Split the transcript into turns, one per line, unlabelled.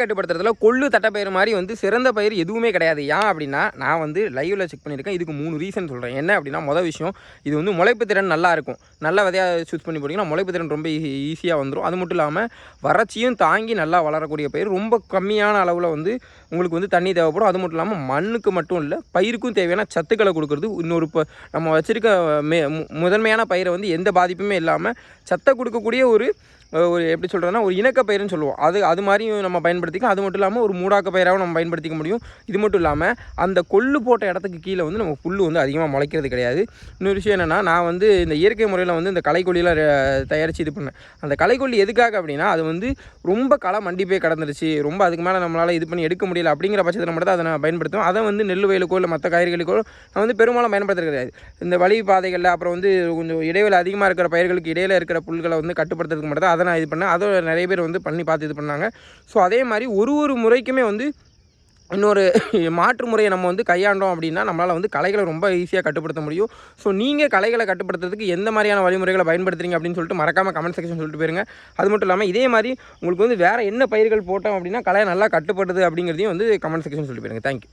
கட்டுப்படுத்துறதுல கொள்ளு தட்டைப்பயிறு மாதிரி வந்து சிறந்த பயிர் எதுவுமே கிடையாது. ஏன் அப்படின்னா நான் வந்து லைவில் செக் பண்ணியிருக்கேன். இதுக்கு 3 ரீசன் சொல்கிறேன். என்ன அப்படின்னா மொதல் விஷயம், இது வந்து முளைப்பு திறன் நல்லா இருக்கும். நல்ல விதையாக சூஸ் பண்ணி போட்டிங்கன்னா முளைப்பு திறன் ரொம்ப ஈஸியாக வந்துடும். அது மட்டும் இல்லாமல் வறட்சியும் தாங்கி நல்லா வளரக்கூடிய பயிர். ரொம்ப கம்மியான அளவில் வந்து உங்களுக்கு வந்து தண்ணி தேவைப்படும். அது மட்டும் இல்லாமல் மண்ணுக்கு மட்டும் இல்லை, பயிருக்கும் தேவையான சத்துக்களை கொடுக்குறது. இன்னொரு நம்ம வச்சுருக்க முதன்மையான பயிரை வந்து எந்த பாதிப்புமே இல்லாமல் சத்தை கொடுக்கக்கூடிய ஒரு எப்படி சொல்கிறதுனா ஒரு இணக்க பயிர்னு சொல்லுவோம். அது மாதிரியும் நம்ம பயன்படுத்திக்கலாம். அது மட்டும் இல்லாமல் ஒரு மூடாக்க பயிராகவும் நம்ம பயன்படுத்திக்க முடியும். இது மட்டும் இல்லாமல் அந்த கொள்ளு போட்ட இடத்துக்கு கீழே வந்து நம்ம புல் வந்து அதிகமாக முளைக்கிறது கிடையாது. இன்னொரு விஷயம் என்னென்னா, நான் வந்து இந்த இயற்கை முறையில் வந்து இந்த களைக்கொல்லியெலாம் தயாரித்து இது பண்ணேன். அந்த களைக்கொல்லி எதுக்காக அப்படின்னா, அது வந்து ரொம்ப களை மண்டி போய் கடந்துருச்சு, ரொம்ப அதுக்கு மேலே நம்மளால் இது பண்ணி எடுக்க முடியல அப்படிங்கிற பட்சத்தில் மட்டும் தான் அதை நான் பயன்படுத்துவேன். அதை வந்து நெல் வயலுக்கோ இல்லை மற்ற காய்கறிகளுக்கோ நான் வந்து பெரும்பாலும் பயன்படுத்துறது கிடையாது. இந்த வழி பாதைகளில் அப்புறம் வந்து கொஞ்சம் இடைவெளி அதிகமாக இருக்கிற பயிர்களுக்கு இடையில இருக்கிற புல்களை வந்து கட்டுப்படுத்துறதுக்கு மட்டும் தான் அதை நான் இது பண்ணேன். அதை நிறைய பேர் வந்து பண்ணி பார்த்து இது பண்ணாங்க. ஸோ அதே மாதிரி ஒரு முறைக்குமே வந்து இன்னொரு மாற்று முறையை நம்ம வந்து கையாண்டோம் அப்படின்னா நம்மளால் வந்து களைகளை ரொம்ப ஈஸியாக கட்டுப்படுத்த முடியும். ஸோ நீங்கள் களைகளை கட்டுப்படுத்துறதுக்கு எந்த மாதிரியான வழிமுறைகளை பயன்படுத்துறீங்க அப்படின்னு சொல்லிட்டு மறக்காமல் கமெண்ட் செக்ஷன் சொல்லிட்டு போயிருங்க. அது மட்டும் இல்லாமல் இதே மாதிரி உங்களுக்கு வந்து வேறு என்ன பயிர்கள் போட்டோம் அப்படின்னா களையை நல்லா கட்டுப்படுது அப்படிங்கிறதையும் வந்து கமெண்ட் செக்ஷன் சொல்லிட்டு போயிருங்க. தேங்க்யூ.